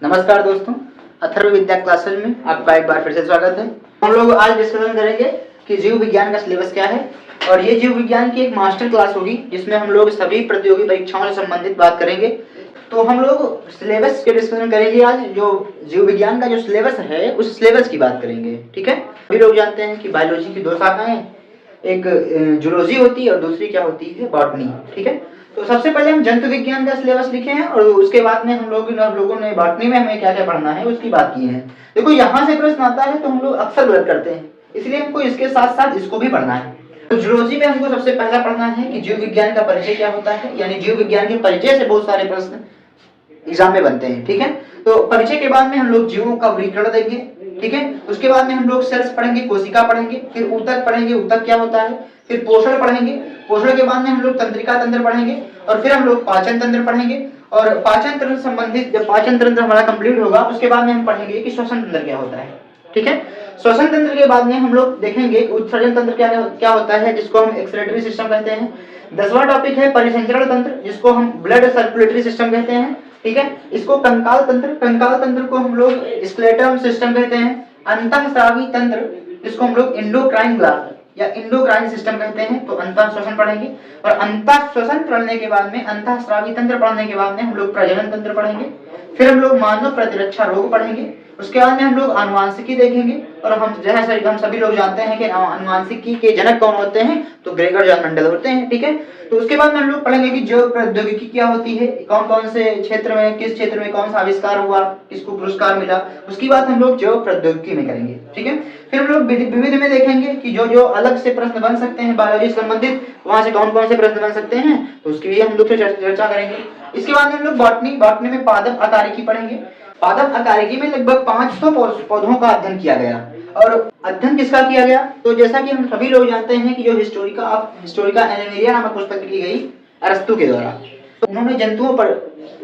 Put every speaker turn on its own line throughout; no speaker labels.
नमस्कार दोस्तों, अथर्व विद्या क्लासेज में आपका एक बार फिर से स्वागत है। हम लोग आज डिस्कशन करेंगे कि जीव विज्ञान का सिलेबस क्या है और ये जीव विज्ञान की एक मास्टर क्लास होगी जिसमें हम लोग सभी प्रतियोगी परीक्षाओं से संबंधित बात करेंगे। तो हम लोग सिलेबस के डिस्कशन करेंगे आज। जो जीव विज्ञान का जो सिलेबस है उस सिलेबस की बात करेंगे, ठीक है। सभी लोग जानते हैं कि बायोलॉजी की दो शाखाएं, एक जूलॉजी होती है और दूसरी क्या होती है, बॉटनी, ठीक है। तो सबसे पहले हम जंतु विज्ञान का सिलेबस लिखे हैं और उसके बाद में हम लोगों ने बॉटनी में हमें क्या क्या पढ़ना है उसकी बात की है। देखो यहाँ से प्रश्न आता है तो हम लोग अक्सर गलत करते हैं, इसलिए हमको इसके साथ साथ इसको भी पढ़ना है। तो जूलॉजी में हमको सबसे पहला पढ़ना है कि जीव विज्ञान का परिचय क्या होता है, यानी जीव विज्ञान के परिचय से बहुत सारे प्रश्न एग्जाम में बनते हैं, ठीक है। तो परिचय के बाद में हम लोग जीवों का वर्गीकरण देंगे, ठीक है। उसके बाद में हम लोग सेल्स पढ़ेंगे, कोशिका पढ़ेंगे, फिर ऊतक पढ़ेंगे, ऊतक क्या होता है, फिर पोषण पढ़ेंगे, पोषण के बाद में हम लोग तंत्रिका तंत्र पढ़ेंगे और फिर हम लोग पाचन तंत्र पढ़ेंगे। और पाचन तंत्र संबंधित जब पाचन तंत्र हमारा कंप्लीट होगा उसके बाद में हम पढ़ेंगे कि श्वसन तंत्र क्या होता है, ठीक है। श्वसन तंत्र के बाद में हम लोग देखेंगे उत्सर्जन तंत्र क्या होता है, जिसको हम एक्सक्रीटरी सिस्टम कहते हैं। 10वां टॉपिक है परिसंचरण तंत्र, जिसको हम ब्लड सर्कुलेटरी सिस्टम कहते हैं, ठीक है। इसको कंकाल तंत्र को हम लोग स्क्लेटल सिस्टम कहते हैं। अंतःस्रावी तंत्र जिसको हम लोग एंडोक्राइन ग्लैंड या एंडोक्राइन सिस्टम कहते हैं। तो अंतः श्वसन पढ़ेंगे और अंतः श्वसन पढ़ने के बाद में अंतःस्रावी तंत्र पढ़ने के बाद में हम लोग प्रजनन तंत्र पढ़ेंगे। फिर हम लोग मानव प्रतिरक्षा रोग पढ़ेंगे। उसके बाद में हम लोग आनुवांशिकी देखेंगे और हम सभी लोग जानते हैं कि आनुवांशिकी के जनक कौन होते हैं, तो ग्रेगर जॉन मेंडल होते हैं, ठीक है। तो उसके बाद में हम लोग पढ़ेंगे कि जैव प्रौद्योगिकी क्या होती है, कौन कौन से क्षेत्र में, किस क्षेत्र में कौन सा आविष्कार हुआ, किसको पुरस्कार मिला, उसकी बात हम लोग जैव प्रौद्योगिकी में करेंगे, ठीक है। फिर हम लोग विविध में देखेंगे कि जो जो अलग से प्रश्न बन सकते हैं बायोलॉजी से संबंधित, वहां से कौन कौन से प्रश्न बन सकते हैं, तो उसकी भी हम लोग चर्चा करेंगे। इसके बाद में हम लोग बॉटनी में पादप आकारिकी पढ़ेंगे। पादप आकारिकी में लगभग 500 पौधों का अध्ययन किया गया। और अध्ययन किसका किया गया, तो जैसा कि हम सभी लोग जानते हैं कि जो हिस्टोरिका एनिमेलिया नामक पुस्तक लिखी गई अरस्तु के द्वारा, तो उन्होंने जंतुओं पर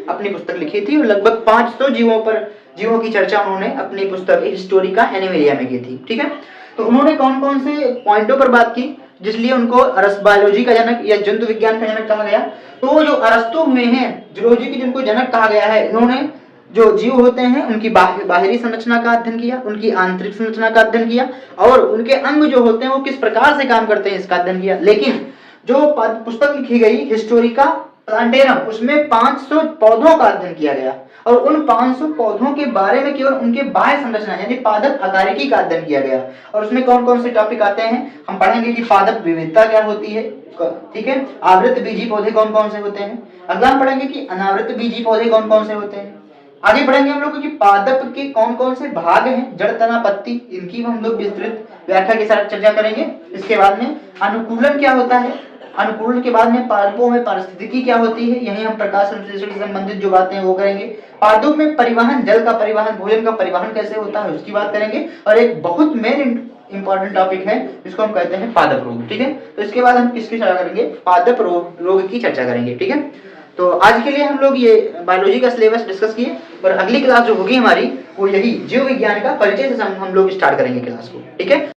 अपनी पुस्तक लिखी थी और लगभग 500 जीवों की चर्चा उन्होंने अपनी पुस्तक हिस्टोरिका एनिमेलिया में की थी, ठीक है। तो उन्होंने कौन कौन से पॉइंटों पर बात की जिसलिए उनको बायोलॉजी का जनक या जंतु विज्ञान का जनक कहा गया। तो जो अरस्तु हुए हैं जूलॉजी के, जिनको जनक कहा गया है, इन्होंने जो जीव होते हैं उनकी बाहरी संरचना का अध्ययन किया, उनकी आंतरिक संरचना का अध्ययन किया और उनके अंग जो होते हैं वो किस प्रकार से काम करते हैं इसका अध्ययन किया। लेकिन जो पुस्तक लिखी गई हिस्टोरिका प्लांटेरम, उसमें 500 पौधों का अध्ययन किया गया और उन 500 पौधों के बारे में केवल उनके बाह्य संरचना यानी पादप आकारिकी का अध्ययन किया गया। और उसमें कौन कौन से टॉपिक आते हैं, हम पढ़ेंगे कि पादप विविधता क्या होती है, ठीक है। आवृत बीजी पौधे कौन कौन से होते हैं। अगला हम पढ़ेंगे कि अनावृत बीजी पौधे कौन कौन से होते हैं। आगे बढ़ेंगे हम लोग कि पादप के कौन कौन से भाग हैं, जड़, तना, पत्ती, इनकी हम लोग विस्तृत व्याख्या के साथ चर्चा करेंगे। इसके बाद में अनुकूलन क्या होता है, अनुकूलन के बाद में पादपों में पारिस्थितिकी क्या होती है, यही हम प्रकाश संश्लेषण से संबंधित जो बातें हैं वो करेंगे। पादपों में परिवहन, जल का परिवहन, भोजन का परिवहन कैसे होता है उसकी बात करेंगे। और एक बहुत मेन इंपॉर्टेंट टॉपिक है जिसको हम कहते हैं पादप रोग, ठीक है। तो इसके बाद हम किसकी चर्चा करेंगे, पादप रोग की चर्चा करेंगे, ठीक है। तो आज के लिए हम लोग ये बायोलॉजी का सिलेबस डिस्कस किए और अगली क्लास जो होगी हमारी वो यही जीव विज्ञान का परिचय से हम लोग स्टार्ट करेंगे क्लास को, ठीक है।